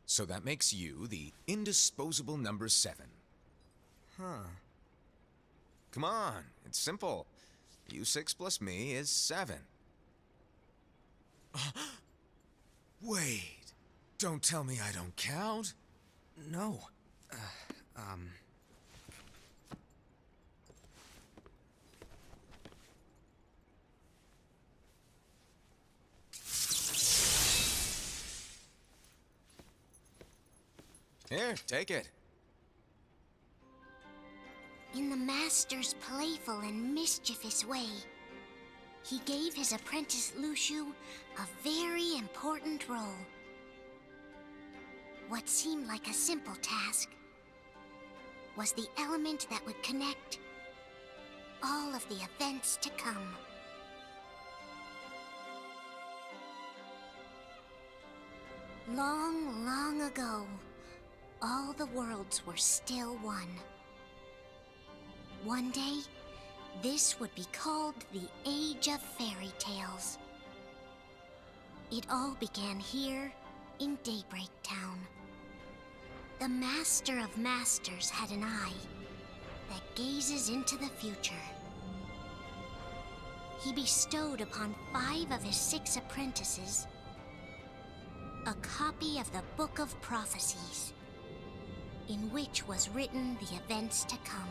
So that makes you the indisposable number 7. Huh. Come on, it's simple. You 6 plus me is 7. Wait, don't tell me I don't count. No. Here, take it. In the Master's playful and mischievous way, he gave his apprentice Luciu a very important role. What seemed like a simple task was the element that would connect all of the events to come. Long, long ago, all the worlds were still one. One day, this would be called the Age of Fairy Tales. It all began here in Daybreak Town. The Master of Masters had an eye that gazes into the future. He bestowed upon 5 of his 6 apprentices a copy of the Book of Prophecies, in which was written the events to come.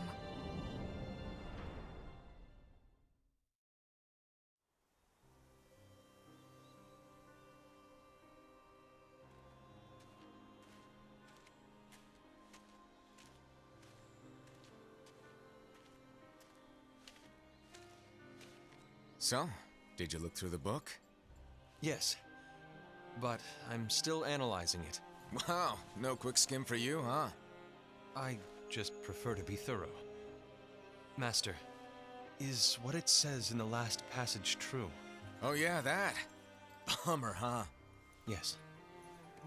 So, did you look through the book? Yes. But I'm still analyzing it. Wow, no quick skim for you, huh? I just prefer to be thorough. Master, is what it says in the last passage true? Oh yeah, that. Bummer, huh? Yes.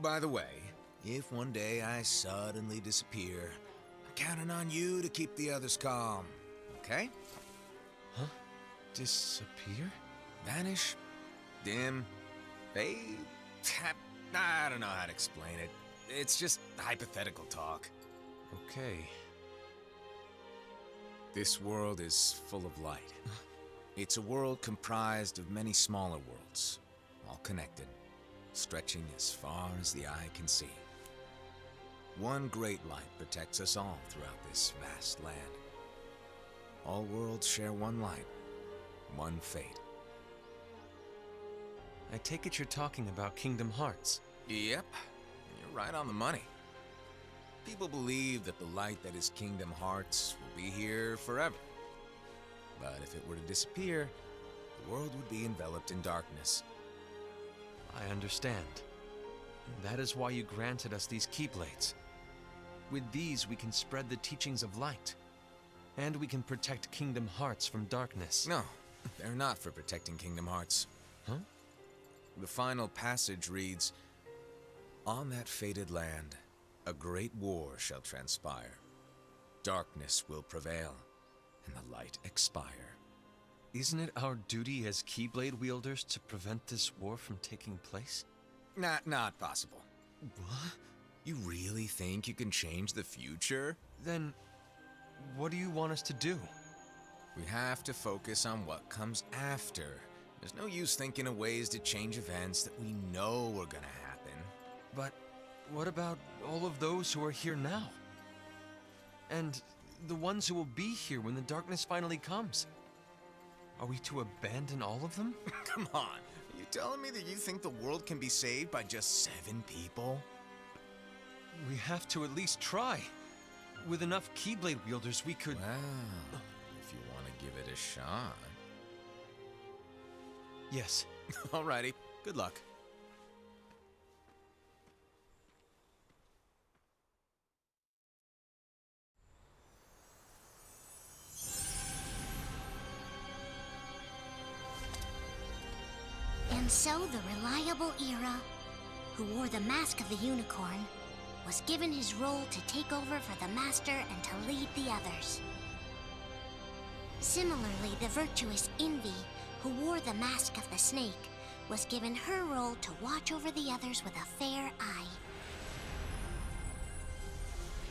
By the way, if one day I suddenly disappear, I'm counting on you to keep the others calm, okay? Huh? Disappear? Vanish? Dim? Fade? I don't know how to explain it. It's just hypothetical talk. Okay. This world is full of light. It's a world comprised of many smaller worlds, all connected, stretching as far as the eye can see. One great light protects us all throughout this vast land. All worlds share one light, one fate. I take it you're talking about Kingdom Hearts. Yep, you're right on the money. People believe that the light that is Kingdom Hearts will be here forever. But if it were to disappear, the world would be enveloped in darkness. I understand. That is why you granted us these Keyblades. With these, we can spread the teachings of light. And we can protect Kingdom Hearts from darkness. No, they're not for protecting Kingdom Hearts. Huh? The final passage reads, "On that fated land, a great war shall transpire. Darkness will prevail, and the light expire." Isn't it our duty as Keyblade wielders to prevent this war from taking place? Not possible. What? You really think you can change the future? Then, what do you want us to do? We have to focus on what comes after. There's no use thinking of ways to change events that we know are gonna happen. But what about all of those who are here now? And the ones who will be here when the darkness finally comes? Are we to abandon all of them? Come on, are you telling me that you think the world can be saved by just 7 people? We have to at least try. With enough Keyblade wielders, we could... Well, if you want to give it a shot. Yes. Alrighty, good luck. And so the reliable Era, who wore the mask of the unicorn, was given his role to take over for the Master and to lead the others. Similarly, the virtuous Envy, who wore the mask of the snake, was given her role to watch over the others with a fair eye.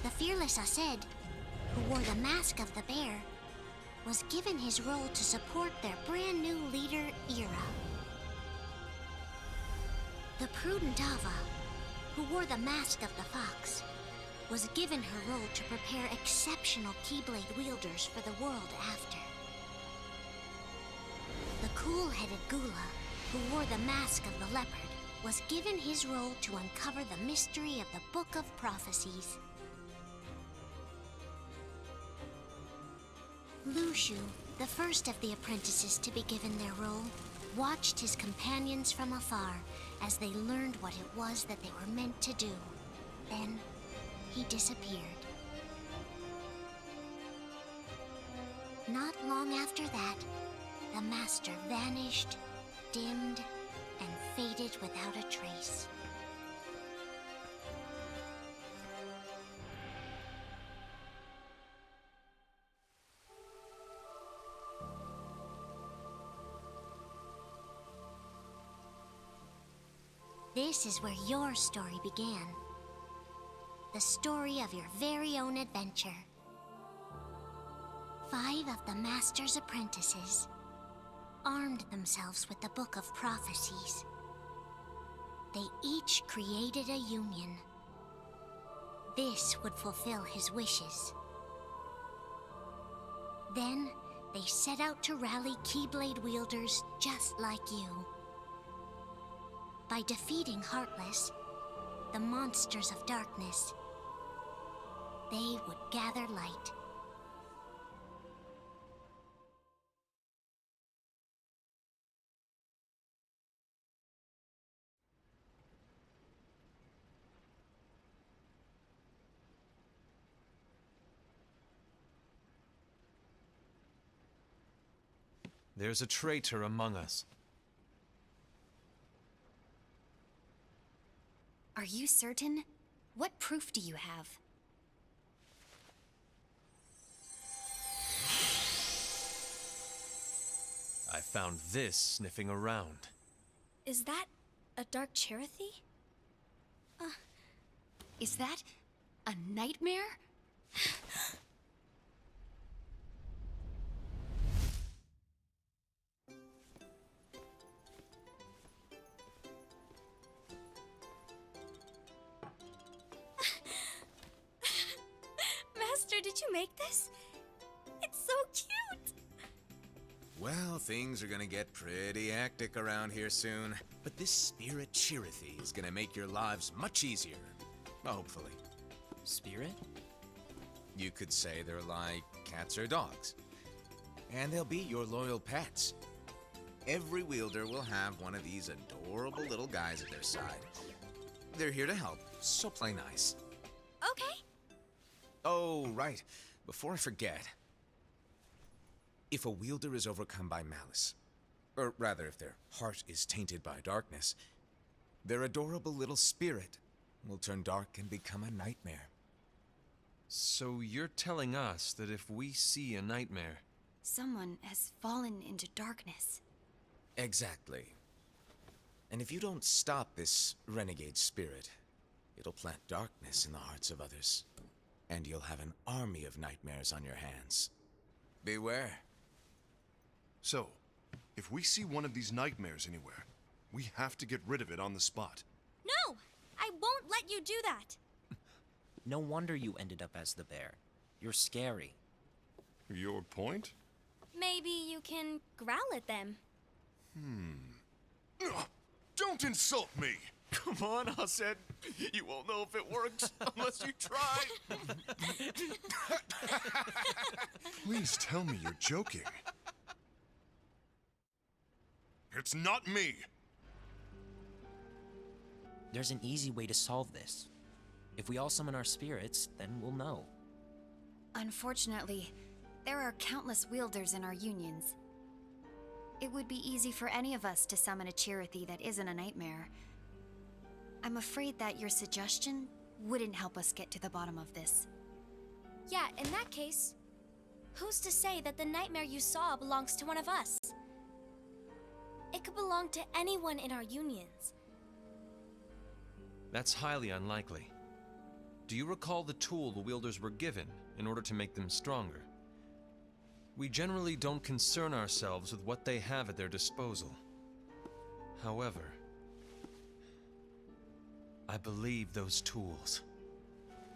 The fearless Ased, who wore the mask of the bear, was given his role to support their brand new leader, Ira. The prudent Ava, who wore the mask of the fox, was given her role to prepare exceptional Keyblade wielders for the world after. The cool-headed Gula, who wore the mask of the leopard, was given his role to uncover the mystery of the Book of Prophecies. Lushu, the first of the apprentices to be given their role, watched his companions from afar as they learned what it was that they were meant to do. Then, he disappeared. Not long after that, the master vanished, dimmed, and faded without a trace. This is where your story began. The story of your very own adventure. 5 of the Master's apprentices armed themselves with the Book of Prophecies. They each created a union. This would fulfill his wishes. Then, they set out to rally Keyblade wielders just like you. By defeating Heartless, the monsters of darkness, they would gather light. There's a traitor among us. Are you certain? What proof do you have? I found this sniffing around. Is that a dark Cherothy? Is that a nightmare? Master, did you make this? It's so cute! Well, things are gonna get pretty hectic around here soon. But this spirit Chirithy is gonna make your lives much easier. Hopefully. Spirit? You could say they're like cats or dogs. And they'll be your loyal pets. Every wielder will have one of these adorable little guys at their side. They're here to help, so play nice. Okay. Oh, right. Before I forget. If a wielder is overcome by malice, or rather if their heart is tainted by darkness, their adorable little spirit will turn dark and become a nightmare. So you're telling us that if we see a nightmare... Someone has fallen into darkness. Exactly. And if you don't stop this renegade spirit, it'll plant darkness in the hearts of others. And you'll have an army of nightmares on your hands. Beware. So, if we see one of these nightmares anywhere, we have to get rid of it on the spot. No! I won't let you do that! No wonder you ended up as the bear. You're scary. Your point? Maybe you can growl at them. Ugh, don't insult me! Come on, Hased. You won't know if it works unless you try. Please tell me you're joking. It's not me! There's an easy way to solve this. If we all summon our spirits, then we'll know. Unfortunately, there are countless wielders in our unions. It would be easy for any of us to summon a Chirithy that isn't a nightmare. I'm afraid that your suggestion wouldn't help us get to the bottom of this. Yeah, in that case, who's to say that the nightmare you saw belongs to one of us? It could belong to anyone in our unions. That's highly unlikely. do you recall the tool the wielders were given in order to make them stronger? We generally don't concern ourselves with what they have at their disposal. However, I believe those tools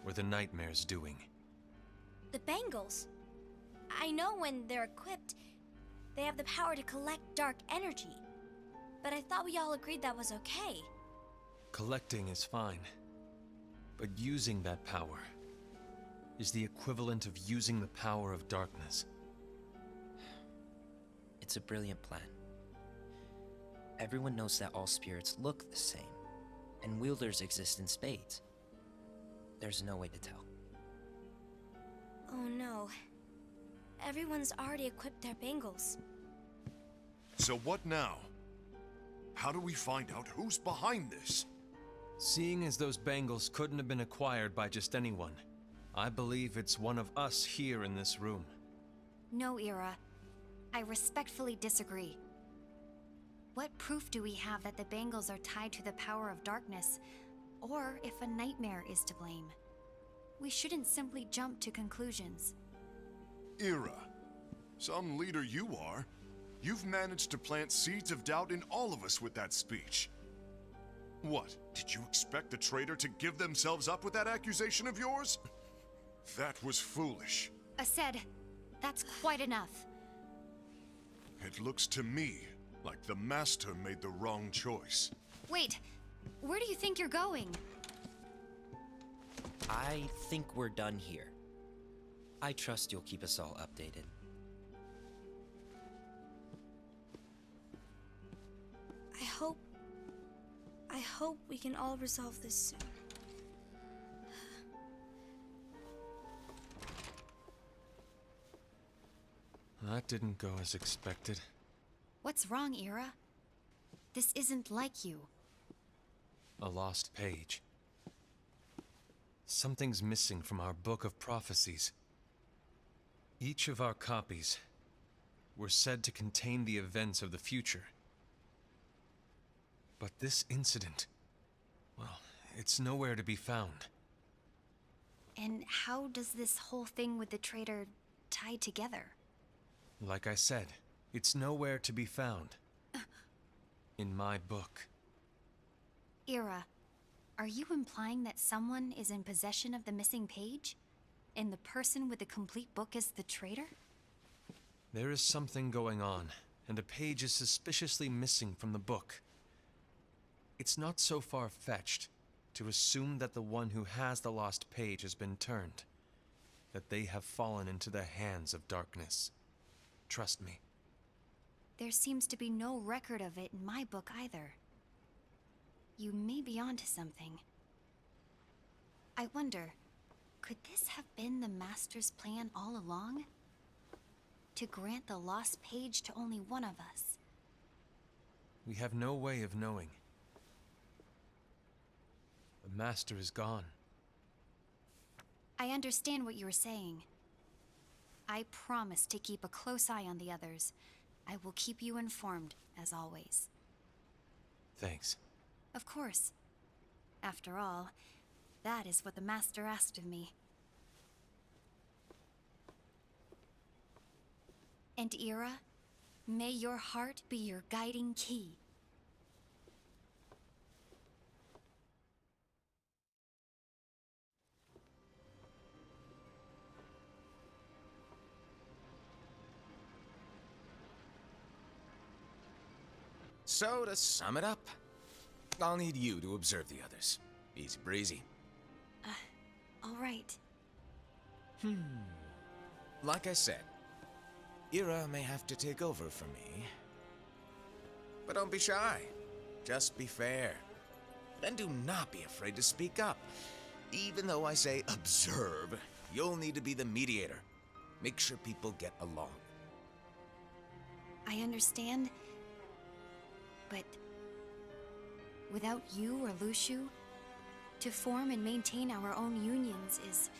were the Nightmare's doing. The bangles. I know when they're equipped, they have the power to collect dark energy. But I thought we all agreed that was okay. Collecting is fine, but using that power is the equivalent of using the power of darkness. It's a brilliant plan. Everyone knows that all spirits look the same, and wielders exist in spades. There's no way to tell. Oh no. Everyone's already equipped their bangles. So what now? How do we find out who's behind this? Seeing as those bangles couldn't have been acquired by just anyone, I believe it's one of us here in this room. No, Ira. I respectfully disagree. What proof do we have that the bangles are tied to the power of darkness, or if a nightmare is to blame? We shouldn't simply jump to conclusions. Ira, some leader you are. You've managed to plant seeds of doubt in all of us with that speech. What, did you expect the traitor to give themselves up with that accusation of yours? That was foolish. Aced, that's quite enough. It looks to me like the Master made the wrong choice. Wait, where do you think you're going? I think we're done here. I trust you'll keep us all updated. I hope we can all resolve this soon. That didn't go as expected. What's wrong, Ira? This isn't like you. A lost page. Something's missing from our book of prophecies. Each of our copies were said to contain the events of the future. But this incident, well, it's nowhere to be found. And how does this whole thing with the traitor tie together? Like I said, it's nowhere to be found. In my book. Ira, are you implying that someone is in possession of the missing page? And the person with the complete book is the traitor? There is something going on, and a page is suspiciously missing from the book. It's not so far-fetched to assume that the one who has the lost page has been turned, that they have fallen into the hands of darkness. Trust me. There seems to be no record of it in my book either. You may be onto something. I wonder, could this have been the Master's plan all along? To grant the lost page to only one of us? We have no way of knowing. The Master is gone. I understand what you're saying. I promise to keep a close eye on the others. I will keep you informed, as always. Thanks. Of course. After all, that is what the Master asked of me. And Ira, may your heart be your guiding key. So, to sum it up, I'll need you to observe the others. Easy breezy. All right. Like I said, Ira may have to take over for me. But don't be shy. Just be fair. And do not be afraid to speak up. Even though I say observe, you'll need to be the mediator. Make sure people get along. I understand. But without you or Luciu, to form and maintain our own unions is...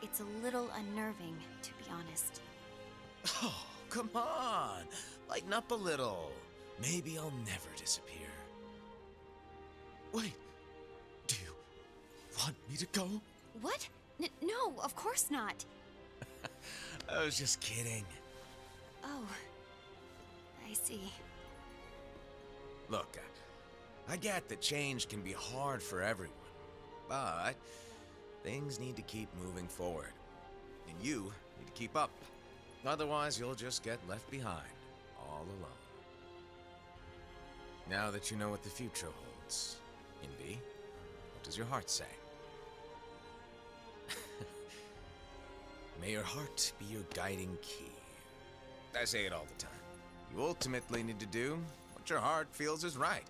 it's a little unnerving, to be honest. Oh, come on. Lighten up a little. Maybe I'll never disappear. Wait. Do you want me to go? What? No, of course not. I was just kidding. Oh, I see. Look, I get that change can be hard for everyone, but things need to keep moving forward. And you need to keep up. Otherwise, you'll just get left behind, all alone. Now that you know what the future holds, Envy, what does your heart say? May your heart be your guiding key. I say it all the time. You ultimately need to do what your heart feels is right.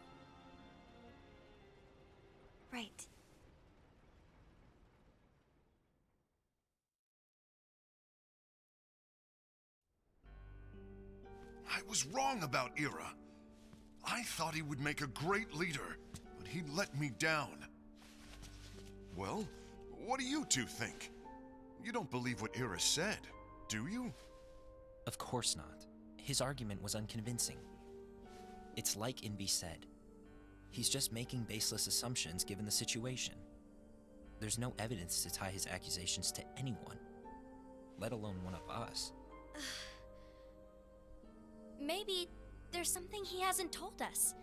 Right. I was wrong about Ira. I thought he would make a great leader, but he let me down. Well, what do you two think? You don't believe what Ira said, do you? Of course not. His argument was unconvincing. It's like Invi said. He's just making baseless assumptions given the situation. There's no evidence to tie his accusations to anyone, let alone one of us. Maybe there's something he hasn't told us.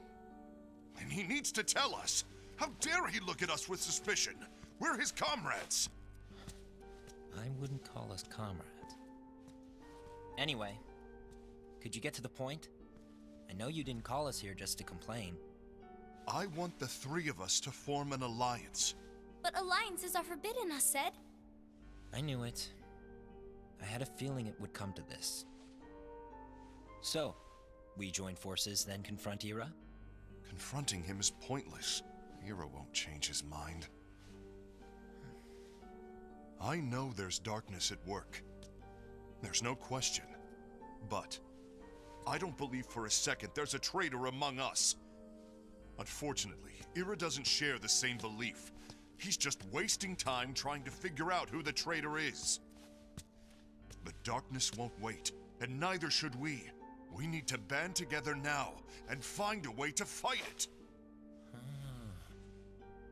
And he needs to tell us. How dare he look at us with suspicion? We're his comrades. I wouldn't call us comrades. Anyway, could you get to the point? I know you didn't call us here just to complain. I want the three of us to form an alliance. But alliances are forbidden, us said. I knew it. I had a feeling it would come to this. So, we join forces, then confront Ira? Confronting him is pointless. Ira won't change his mind. I know there's darkness at work. There's no question. But I don't believe for a second there's a traitor among us. Unfortunately, Ira doesn't share the same belief. He's just wasting time trying to figure out who the traitor is. The darkness won't wait, and neither should we. We need to band together now and find a way to fight it.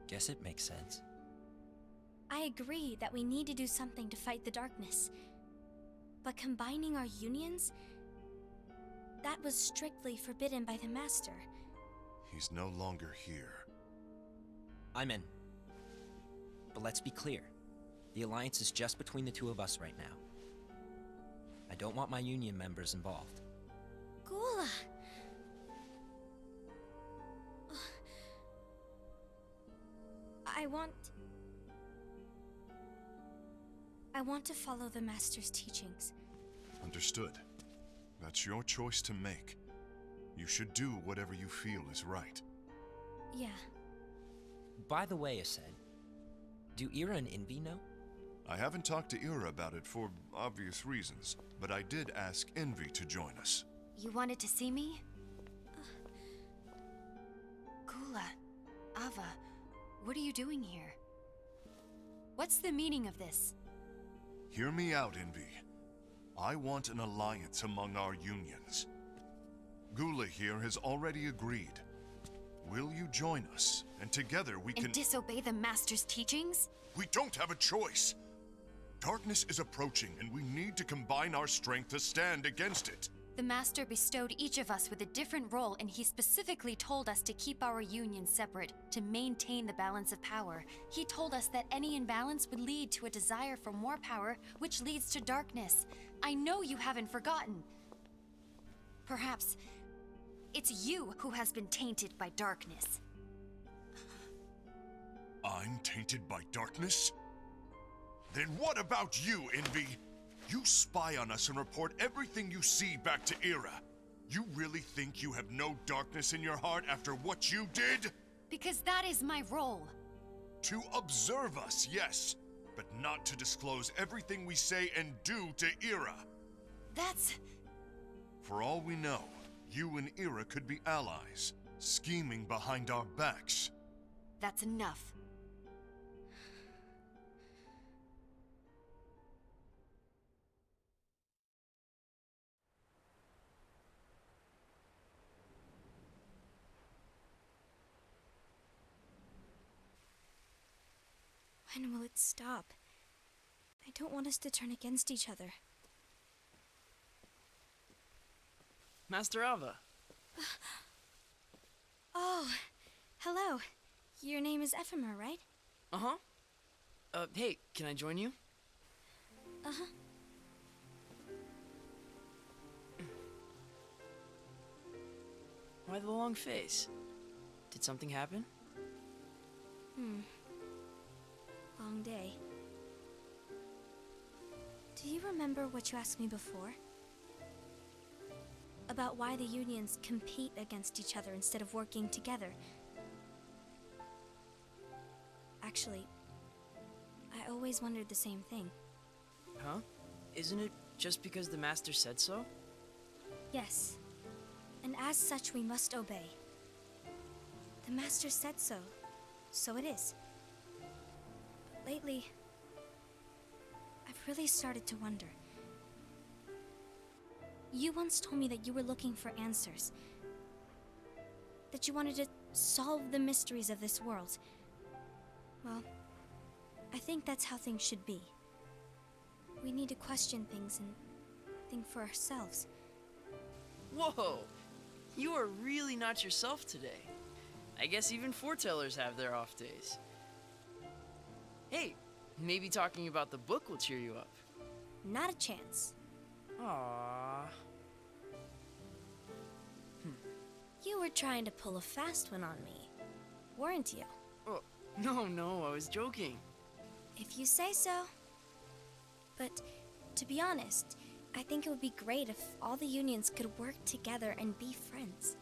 Guess it makes sense. I agree that we need to do something to fight the darkness. But combining our unions? That was strictly forbidden by the Master. He's no longer here. I'm in. But let's be clear. The alliance is just between the two of us right now. I don't want my union members involved. Gula! I want to follow the Master's teachings. Understood. That's your choice to make. You should do whatever you feel is right. Yeah. By the way, Ased, do Ira and Invi know? I haven't talked to Ira about it for obvious reasons, but I did ask Envy to join us. You wanted to see me? Gula, Ava, what are you doing here? What's the meaning of this? Hear me out, Envy. I want an alliance among our unions. Gula here has already agreed. Will you join us? And together we can— And disobey the Master's teachings? We don't have a choice! Darkness is approaching, and we need to combine our strength to stand against it. The Master bestowed each of us with a different role, and he specifically told us to keep our union separate, to maintain the balance of power. He told us that any imbalance would lead to a desire for more power, which leads to darkness. I know you haven't forgotten. Perhaps it's you who has been tainted by darkness. I'm tainted by darkness? Then what about you, Envy? You spy on us and report everything you see back to Ira. You really think you have no darkness in your heart after what you did? Because that is my role. To observe us, yes, but not to disclose everything we say and do to Ira. That's... For all we know, you and Ira could be allies, scheming behind our backs. that's enough. When will it stop? I don't want us to turn against each other. Master Alva. Oh, hello. Your name is Ephemer, right? Uh-huh. Hey, can I join you? Uh-huh. Why the long face? Did something happen? Long day. Do you remember what you asked me before? About why the unions compete against each other instead of working together. Actually, I always wondered the same thing. Huh? Isn't it just because the Master said so? Yes. And as such, we must obey. The Master said so, so it is. But lately, I've really started to wonder. You once told me that you were looking for answers. That you wanted to solve the mysteries of this world. Well, I think that's how things should be. We need to question things and think for ourselves. Whoa! You are really not yourself today. I guess even foretellers have their off days. Hey, maybe talking about the book will cheer you up. Not a chance. Aww. You were trying to pull a fast one on me, weren't you? Oh, no, I was joking. If you say so. But to be honest, I think it would be great if all the unions could work together and be friends.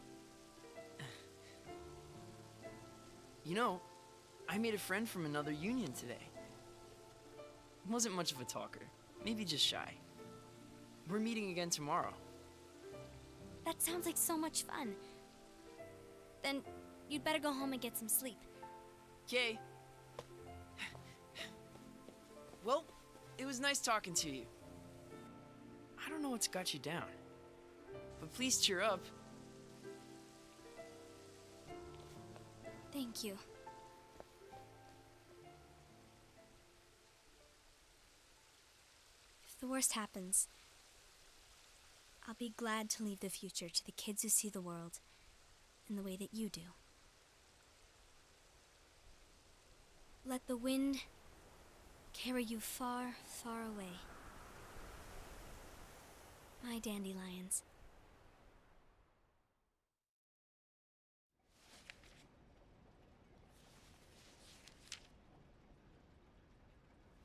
You know, I made a friend from another union today. Wasn't much of a talker, maybe just shy. We're meeting again tomorrow. That sounds like so much fun. Then you'd better go home and get some sleep. Okay. Well, it was nice talking to you. I don't know what's got you down, but please cheer up. Thank you. If the worst happens, I'll be glad to leave the future to the kids who see the world in the way that you do. Let the wind carry you far, far away. My dandelions.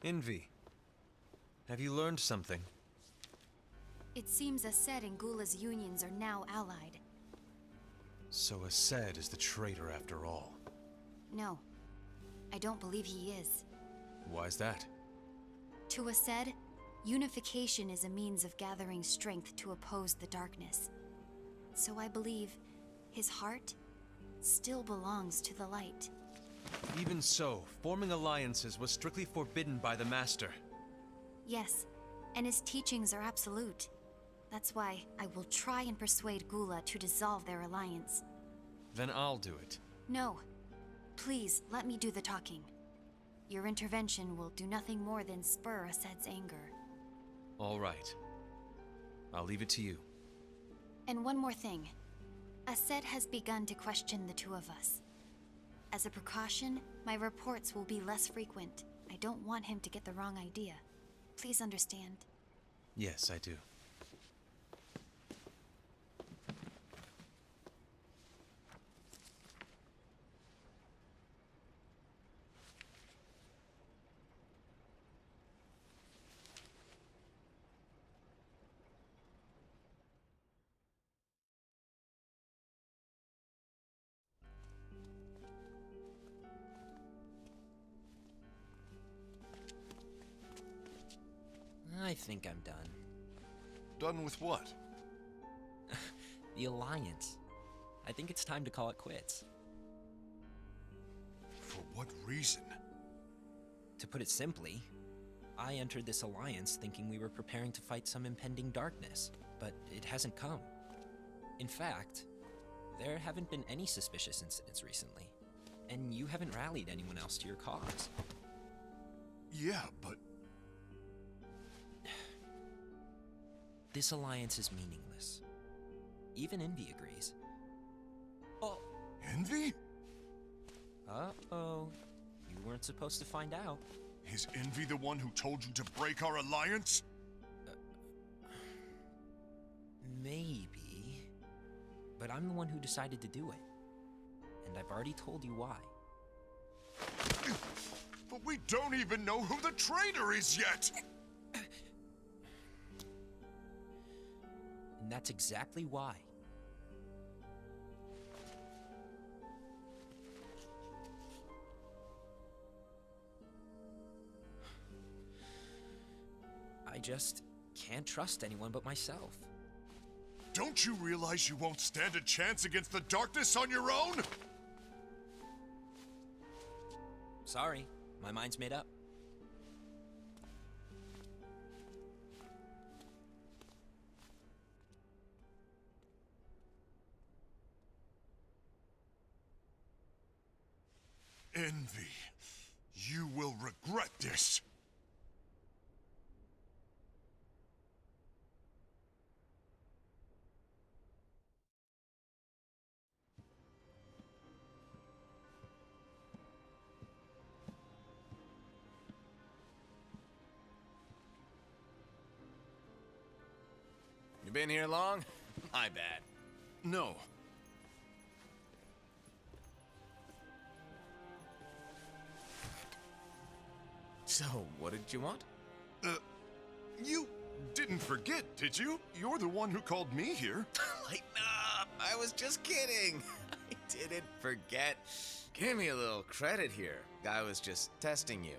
Envy. Have you learned something? It seems Ased and Gula's unions are now allied. So Ased is the traitor after all. No, I don't believe he is. Why's that? To Ased, unification is a means of gathering strength to oppose the darkness. So I believe his heart still belongs to the light. Even so, forming alliances was strictly forbidden by the Master. Yes, and his teachings are absolute. That's why I will try and persuade Gula to dissolve their alliance. Then I'll do it. No. Please, let me do the talking. Your intervention will do nothing more than spur Ased's anger. All right. I'll leave it to you. And one more thing. Ased has begun to question the two of us. As a precaution, my reports will be less frequent. I don't want him to get the wrong idea. Please understand. Yes, I do. I think I'm done. Done with what? The Alliance. I think it's time to call it quits. For what reason? To put it simply, I entered this alliance thinking we were preparing to fight some impending darkness, but it hasn't come. In fact, there haven't been any suspicious incidents recently, and you haven't rallied anyone else to your cause. Yeah, but This alliance is meaningless. Even Envy agrees. Oh. Envy? Uh-oh. You weren't supposed to find out. Is Envy the one who told you to break our alliance? Maybe. But I'm the one who decided to do it. And I've already told you why. But we don't even know who the traitor is yet! And that's exactly why. I just can't trust anyone but myself. Don't you realize you won't stand a chance against the darkness on your own? Sorry, my mind's made up. Envy, you will regret this. You been here long? My bad. No. So, what did you want? You didn't forget, did you? You're the one who called me here. Lighten up! I was just kidding. I didn't forget. Give me a little credit here. I was just testing you.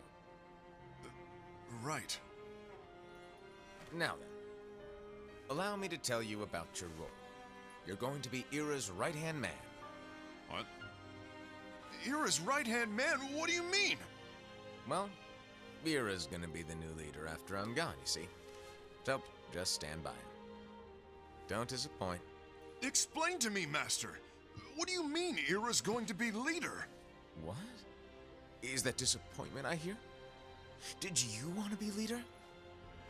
Right. Now then, allow me to tell you about your role. You're going to be Ira's right-hand man. What? Ira's right-hand man? What do you mean? Well, Ira's gonna be the new leader after I'm gone, you see. So, just stand by him. Don't disappoint. Explain to me, Master. What do you mean Ira's going to be leader? What? Is that disappointment I hear? Did you want to be leader?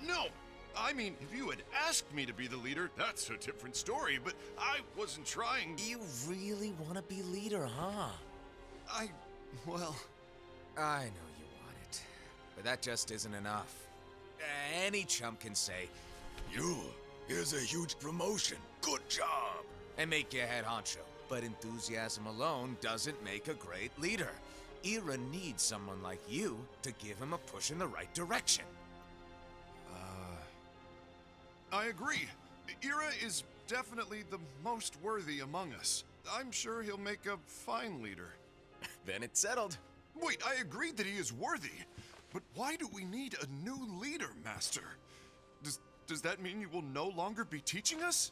No! I mean, if you had asked me to be the leader, that's a different story, but I wasn't trying. You really want to be leader, huh? Well... I know you want it, but that just isn't enough. Any chump can say, here's a huge promotion, good job, and make you head honcho. But enthusiasm alone doesn't make a great leader. Ira needs someone like you to give him a push in the right direction. I agree. Ira is definitely the most worthy among us. I'm sure he'll make a fine leader. Then it's settled. Wait, I agreed that he is worthy. But why do we need a new leader, Master? Does that mean you will no longer be teaching us?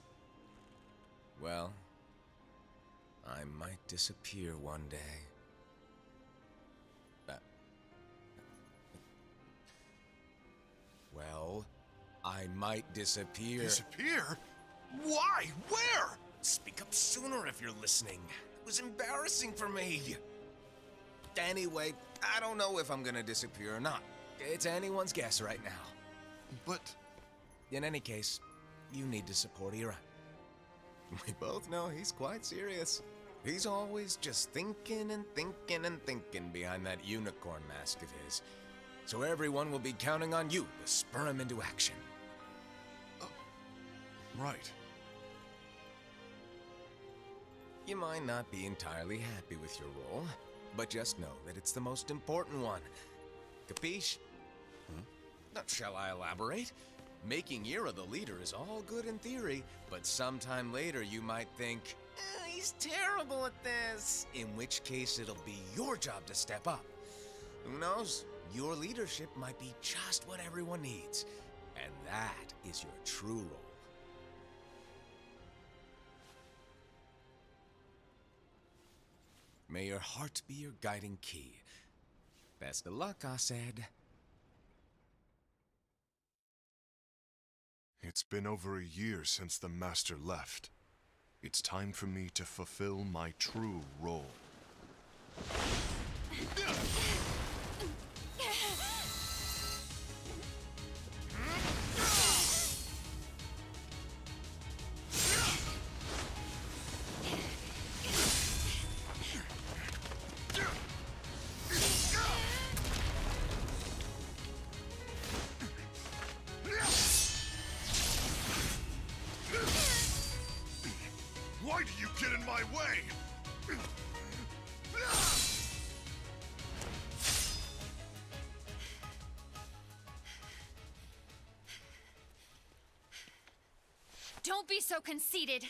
Well, I might disappear one day. Well, I might disappear. Disappear? Why? Where? Speak up sooner if you're listening. It was embarrassing for me. Anyway, I don't know if I'm gonna disappear or not. It's anyone's guess right now. But... In any case, you need to support Ira. We both know he's quite serious. He's always just thinking and thinking and thinking behind that unicorn mask of his. So everyone will be counting on you to spur him into action. Right. You might not be entirely happy with your role, but just know that it's the most important one. Capiche? Shall I elaborate? Making Ira the leader is all good in theory, but sometime later you might think, he's terrible at this. In which case it'll be your job to step up. Who knows? Your leadership might be just what everyone needs. And that is your true role. May your heart be your guiding key. Best of luck, Asaid. It's been over a year since the Master left. It's time for me to fulfill my true role. did you get in my way? Don't be so conceited.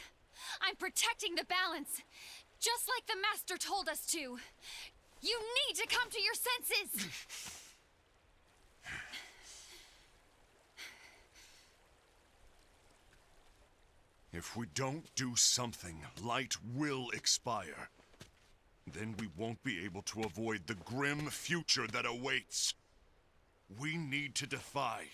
I'm protecting the balance, just like the Master told us to. You need to come to your senses! If we don't do something, light will expire. Then we won't be able to avoid the grim future that awaits. We need to defy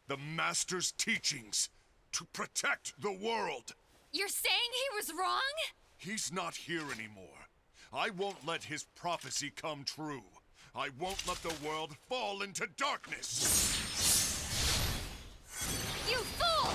the Master's teachings to protect the world. You're saying he was wrong? He's not here anymore. I won't let his prophecy come true. I won't let the world fall into darkness. You fool!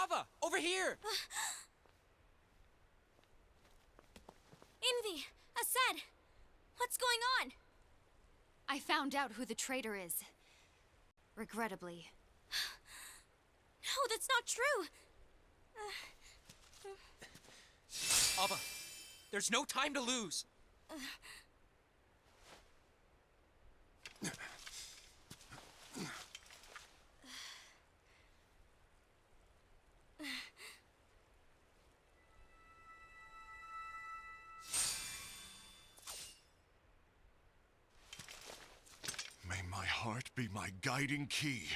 Ava, over here! Envy! Asad! What's going on? I found out who the traitor is. Regrettably. No, that's not true! Ava, there's no time to lose. May my heart be my guiding key.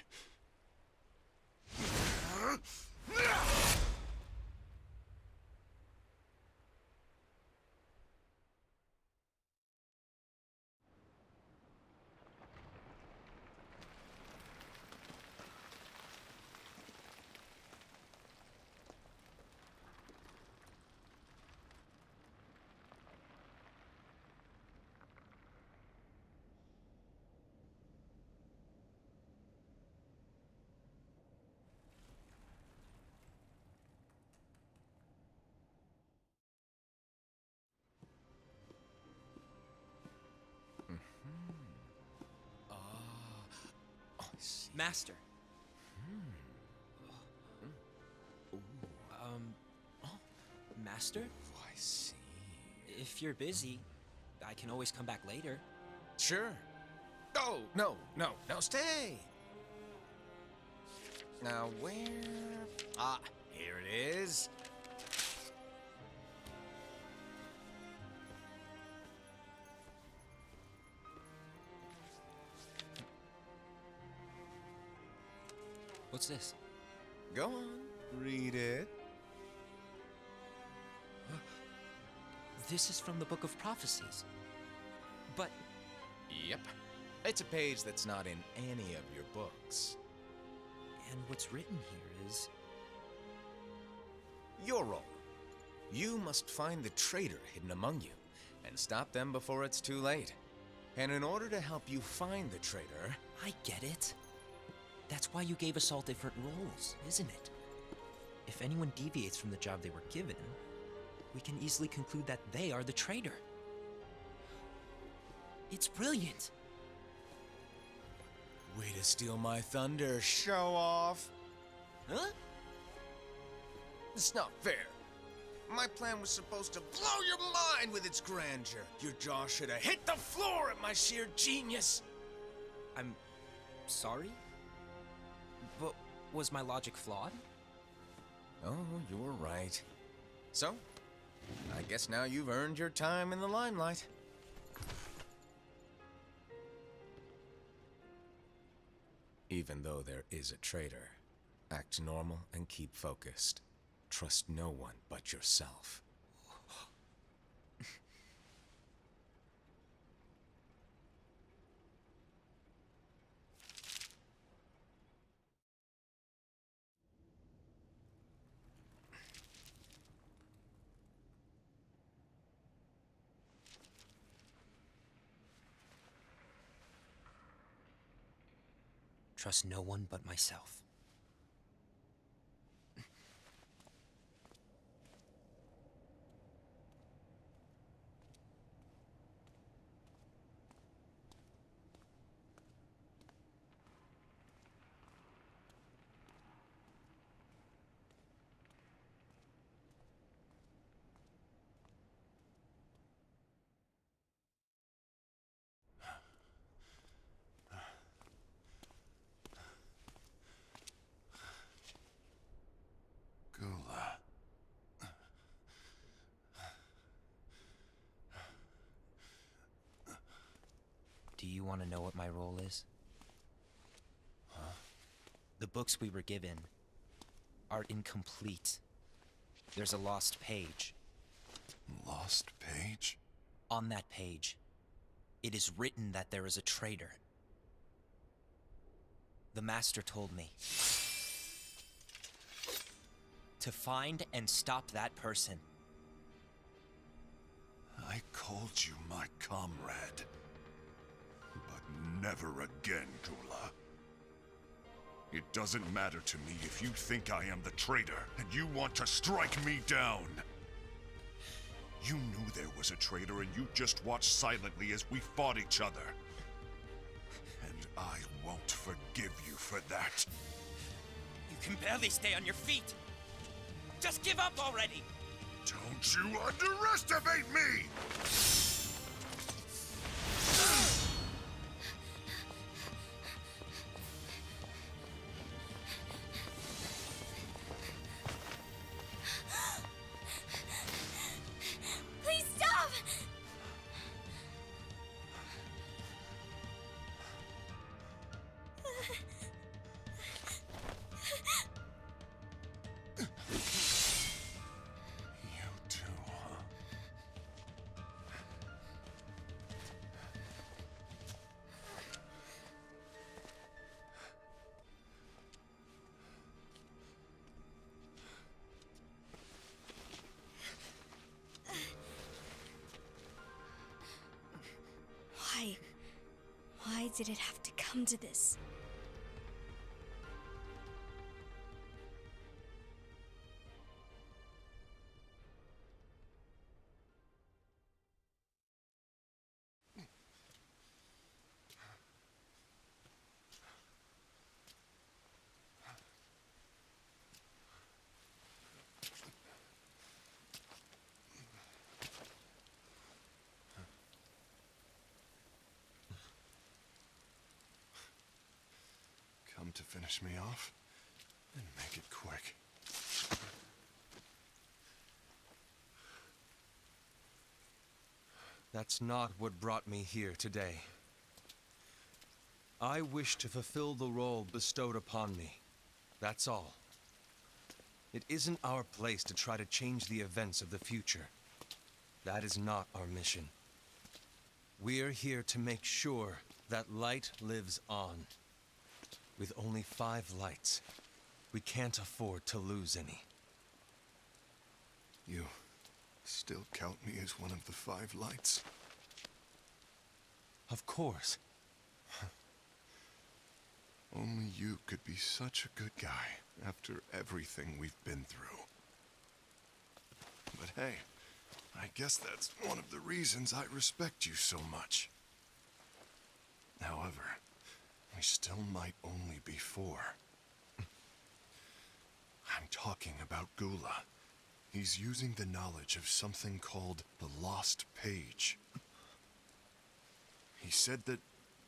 Master. Master? Oh, I see. If you're busy, I can always come back later. Sure. Oh, no, stay. Now, where? Ah, here it is. What's this? Go on, read it. This is from the Book of Prophecies. But Yep. It's a page that's not in any of your books. and what's written here is Your role. You must find the traitor hidden among you and stop them before it's too late. And in order to help you find the traitor, I get it. That's why you gave us all different roles, isn't it? If anyone deviates from the job they were given, we can easily conclude that they are the traitor. It's brilliant. way to steal my thunder, show off. Huh? It's not fair. My plan was supposed to blow your mind with its grandeur. Your jaw should have hit the floor at my sheer genius. I'm sorry? But was my logic flawed? Oh, you were right. So, I guess now you've earned your time in the limelight. Even though there is a traitor, act normal and keep focused. Trust no one but yourself. trust no one but myself. Gula. Do you want to know what my role is? Huh? The books we were given are incomplete. There's a lost page. Lost page? On that page, it is written that there is a traitor. The Master told me to find and stop that person. I called you my comrade. But never again, Gula. It doesn't matter to me if you think I am the traitor and you want to strike me down. You knew there was a traitor and you just watched silently as we fought each other. And I won't forgive you for that. You can barely stay on your feet. Just give up already! Don't you underestimate me! Please stop! You too, huh? Why? Why did it have to come to this? Come to finish me off? And make it quick. That's not what brought me here today. I wish to fulfill the role bestowed upon me. That's all. It isn't our place to try to change the events of the future. That is not our mission. We're here to make sure that light lives on. With only 5 lights, we can't afford to lose any. You still count me as one of the 5 lights? Of course. Only you could be such a good guy after everything we've been through. But hey, I guess that's one of the reasons I respect you so much. However, we still might only be 4. I'm talking about Gula. He's using the knowledge of something called the Lost Page. He said that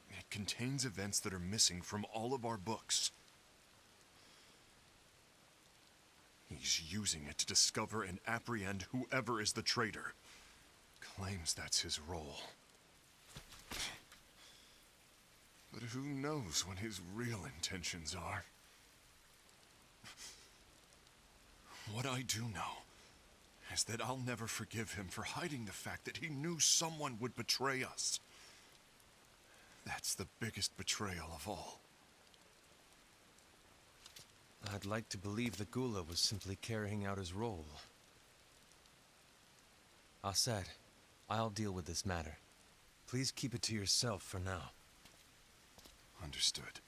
it contains events that are missing from all of our books. He's using it to discover and apprehend whoever is the traitor. Claims that's his role. But who knows what his real intentions are? What I do know is that I'll never forgive him for hiding the fact that he knew someone would betray us. That's the biggest betrayal of all. I'd like to believe that Gula was simply carrying out his role. Aset, I'll deal with this matter. Please keep it to yourself for now. Understood.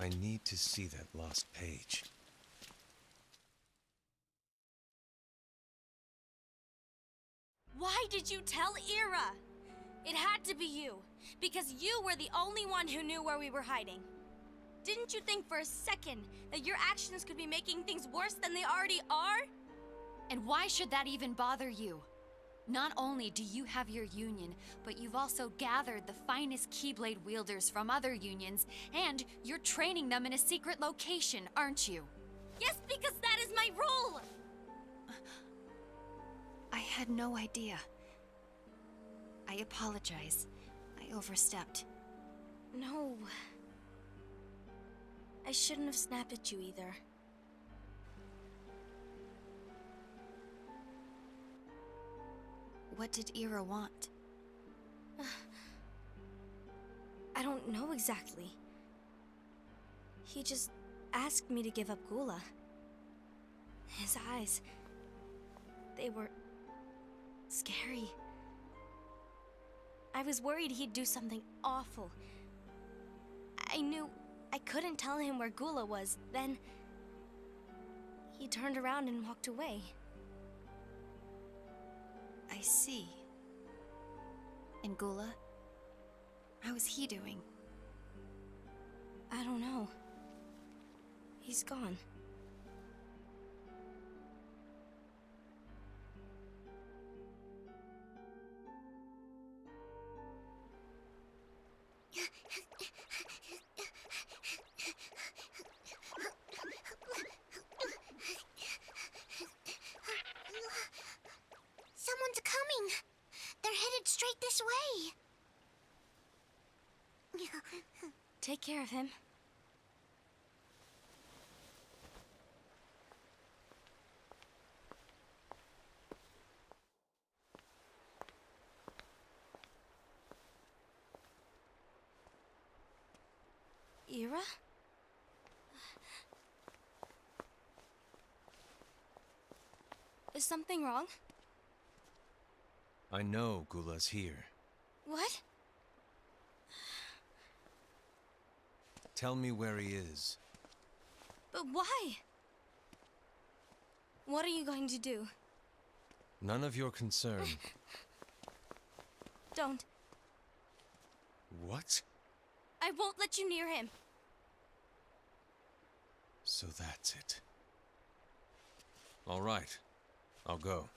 I need to see that lost page. Why did you tell Ira? It had to be you, because you were the only one who knew where we were hiding. Didn't you think for a second that your actions could be making things worse than they already are? And why should that even bother you? Not only do you have your union, but you've also gathered the finest Keyblade wielders from other unions, and you're training them in a secret location, aren't you? Yes, because that is my role! I had no idea. I apologize. I overstepped. No. I shouldn't have snapped at you either. What did Ira want? I don't know exactly. He just asked me to give up Gula. His eyes, they were scary. I was worried he'd do something awful. I knew I couldn't tell him where Gula was. Then he turned around and walked away. I see. And Gula? How is he doing? I don't know. He's gone. Someone's coming. They're headed straight this way. Take care of him. Ira? Is something wrong? I know Gula's here. What? Tell me where he is. But why? What are you going to do? None of your concern. Don't. What? I won't let you near him. So that's it. All right. I'll go.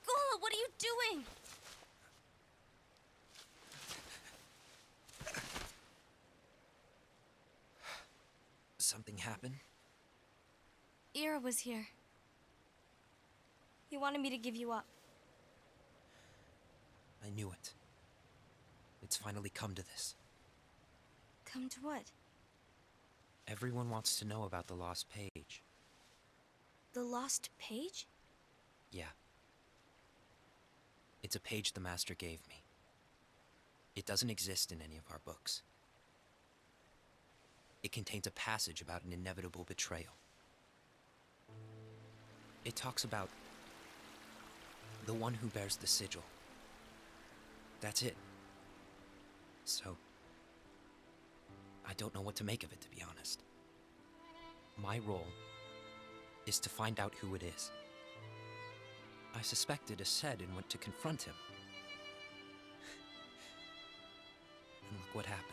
Gula, what are you doing? Something happened? Ira was here. He wanted me to give you up. I knew it. It's finally come to this. Come to what? Everyone wants to know about the lost page. The lost page? Yeah. It's a page the Master gave me. It doesn't exist in any of our books. It contains a passage about an inevitable betrayal. It talks about the one who bears the sigil. That's it. So, I don't know what to make of it, to be honest. My role is to find out who it is. I suspected Ased and went to confront him. And look what happened.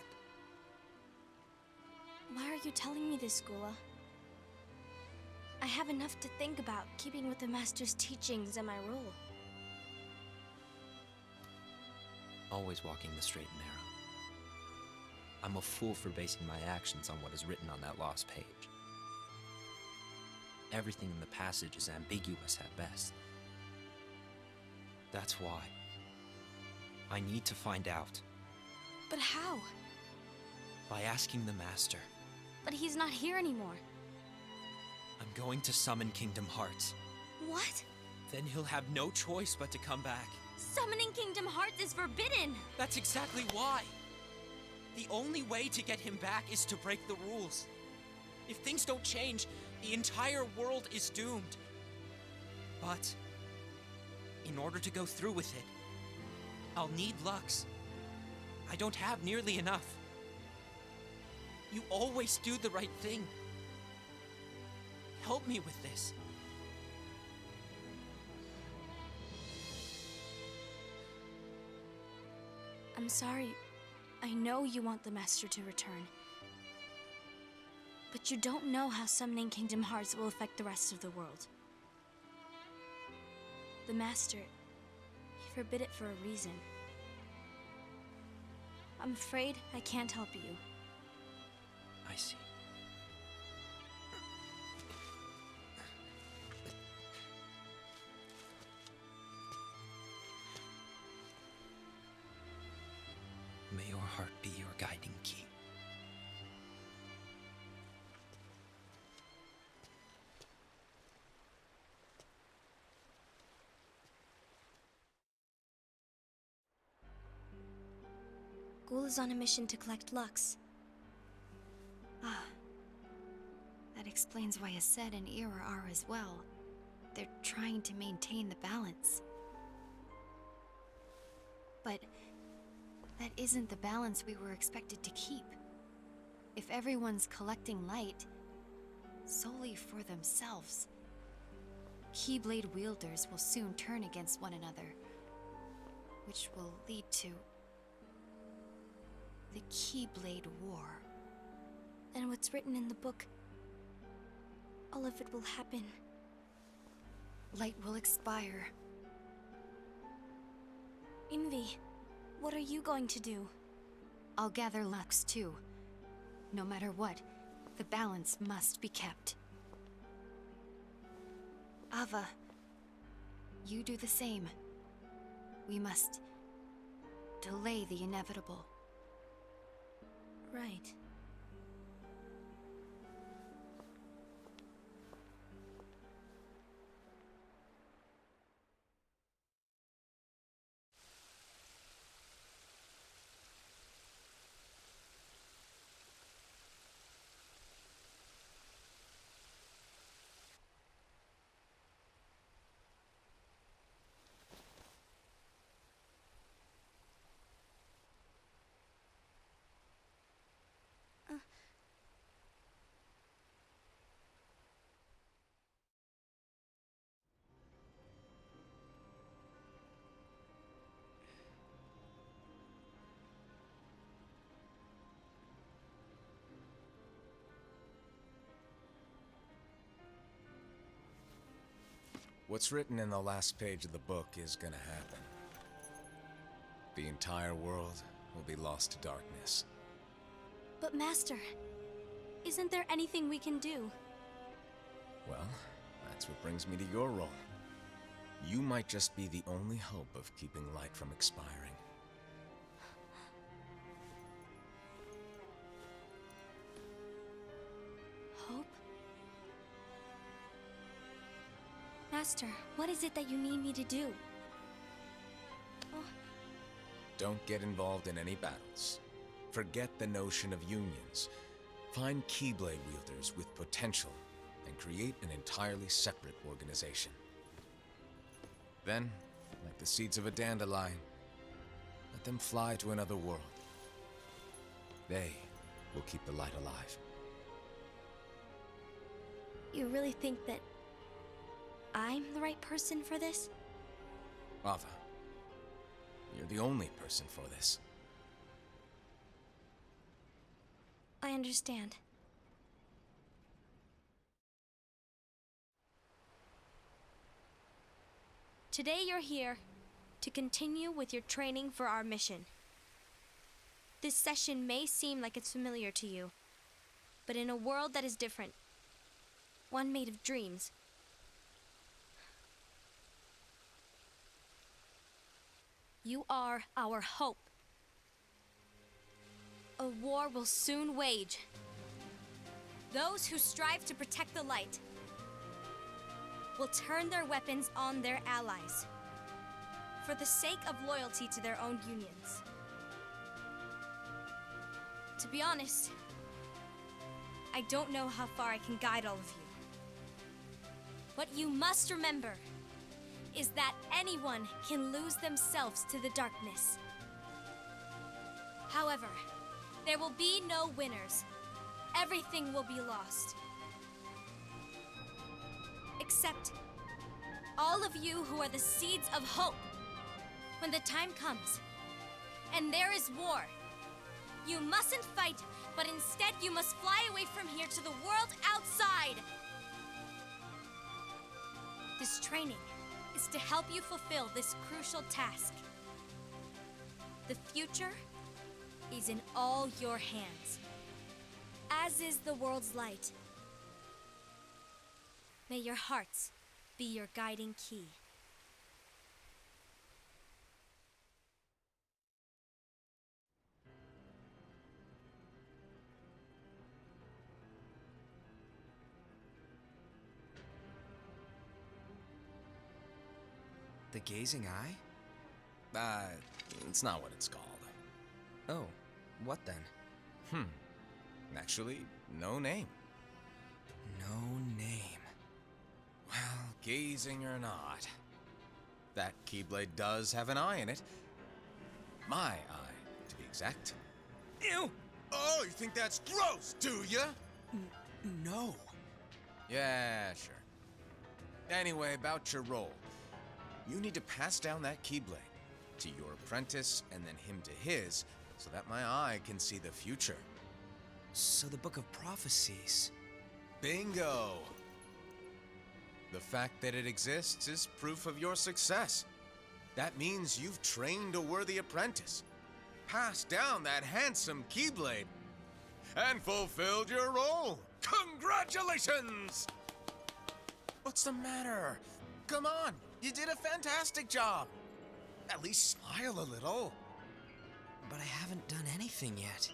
Why are you telling me this, Gula? I have enough to think about, keeping with the Master's teachings and my role. Always walking the straight and narrow. I'm a fool for basing my actions on what is written on that lost page. Everything in the passage is ambiguous at best. That's why I need to find out. But how? By asking the Master. But he's not here anymore. I'm going to summon Kingdom Hearts. What? Then he'll have no choice but to come back. Summoning Kingdom Hearts is forbidden! That's exactly why. The only way to get him back is to break the rules. If things don't change, the entire world is doomed. But in order to go through with it, I'll need Lux. I don't have nearly enough. You always do the right thing. Help me with this. I'm sorry. I know you want the Master to return. But you don't know how summoning Kingdom Hearts will affect the rest of the world. The Master, he forbid it for a reason. I'm afraid I can't help you. I see. May your heart be your guiding key. Ghoul is on a mission to collect Lux. Ah. That explains why Aced and Ira are as well. They're trying to maintain the balance. But that isn't the balance we were expected to keep. If everyone's collecting light solely for themselves, Keyblade wielders will soon turn against one another, which will lead to the Keyblade War. And what's written in the book, all of it will happen. Light will expire. Envy, what are you going to do? I'll gather Lux too. No matter what, the balance must be kept. Ava, you do the same. We must delay the inevitable. Right. What's written in the last page of the book is gonna happen. The entire world will be lost to darkness. But Master, isn't there anything we can do? Well, that's what brings me to your role. You might just be the only hope of keeping light from expiring. Hope? Master, what is it that you need me to do? Oh, Don't get involved in any battles. Forget the notion of unions. Find Keyblade wielders with potential and create an entirely separate organization. Then, like the seeds of a dandelion, let them fly to another world. They will keep the light alive. you really think that I'm the right person for this? Ava, you're the only person for this. I understand. Today you're here to continue with your training for our mission. This session may seem like it's familiar to you, but in a world that is different, one made of dreams, you are our hope. A war will soon wage. Those who strive to protect the light will turn their weapons on their allies for the sake of loyalty to their own unions. To be honest, I don't know how far I can guide all of you. What you must remember is that anyone can lose themselves to the darkness. However, there will be no winners. Everything will be lost. Except all of you who are the seeds of hope. When the time comes, and there is war, you mustn't fight, but instead you must fly away from here to the world outside. This training is to help you fulfill this crucial task. The future is in all your hands, as is the world's light. May your hearts be your guiding key. The gazing eye? It's not what it's called. Oh, what then? Actually, no name. No name. Well, gazing or not, that Keyblade does have an eye in it. My eye, to be exact. Ew! Oh, you think that's gross, do ya? No. Yeah, sure. Anyway, about your role. You need to pass down that Keyblade to your apprentice and then him to his, so that my eye can see the future. So the Book of Prophecies. Bingo! The fact that it exists is proof of your success. That means you've trained a worthy apprentice, passed down that handsome Keyblade, and fulfilled your role. Congratulations! What's the matter? Come on, you did a fantastic job. At least smile a little. But I haven't done anything yet.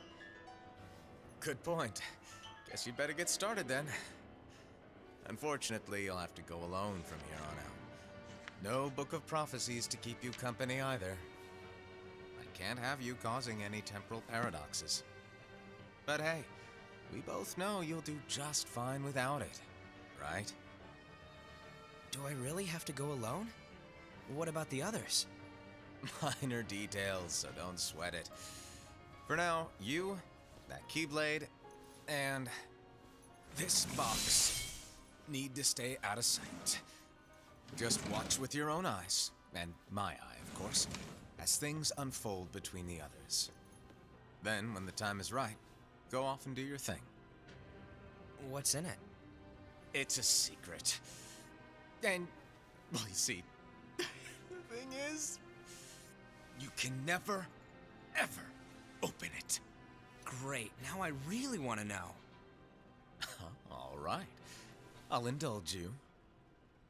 Good point. Guess you'd better get started then. Unfortunately, you'll have to go alone from here on out. No Book of Prophecies to keep you company either. I can't have you causing any temporal paradoxes. But hey, we both know you'll do just fine without it, right? Do I really have to go alone? What about the others? Minor details, so don't sweat it. For now, you, that Keyblade, and this box need to stay out of sight. Just watch with your own eyes, and my eye, of course, as things unfold between the others. Then, when the time is right, go off and do your thing. What's in it? It's a secret. And, well, you see, the thing is, you can never, ever open it. Great, now I really want to know. All right, I'll indulge you.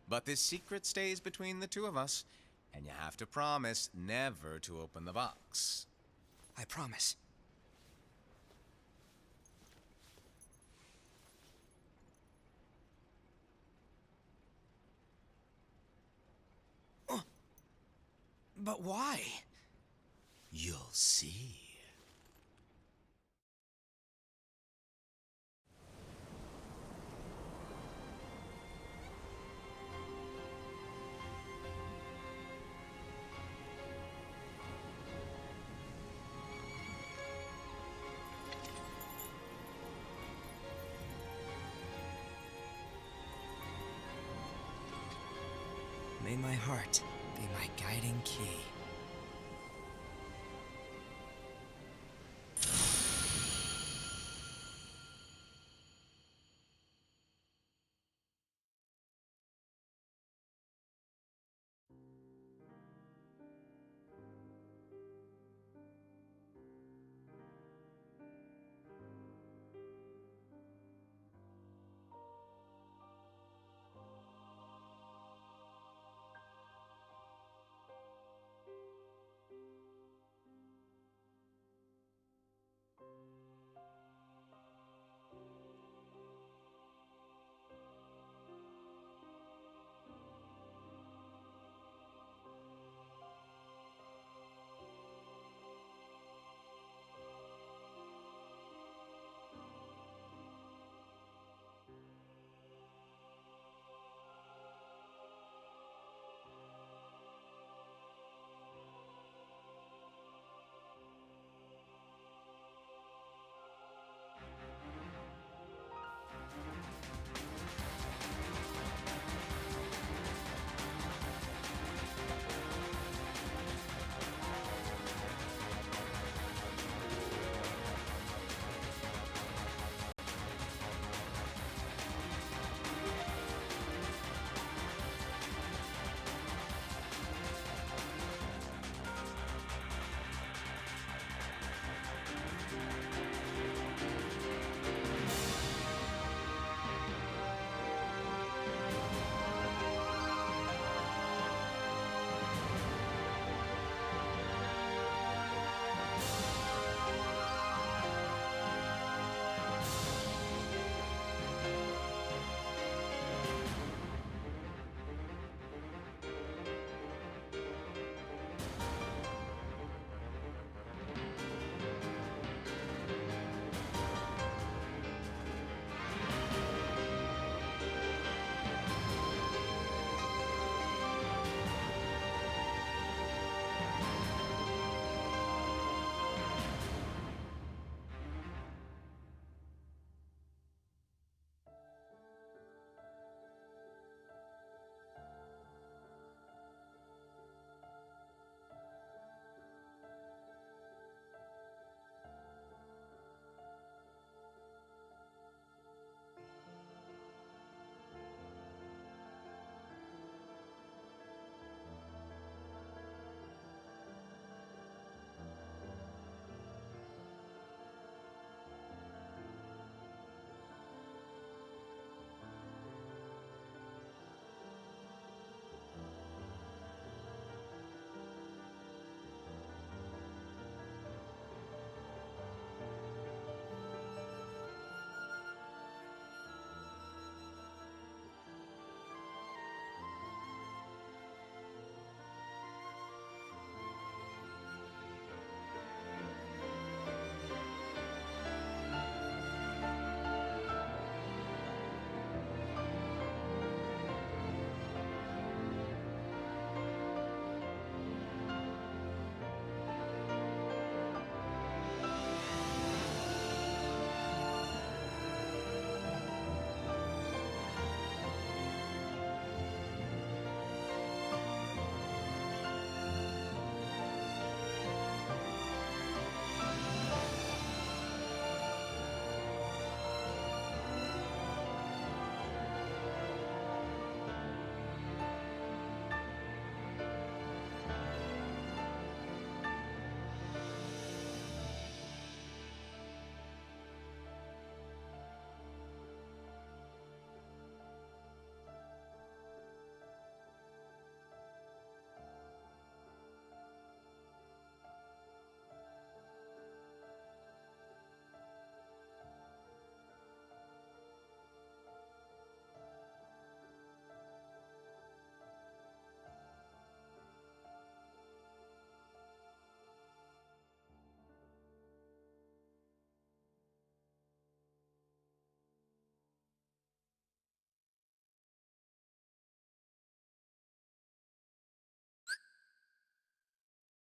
But this secret stays between the two of us, and you have to promise never to open the box. I promise. But why? You'll see. May my heart be my guiding key.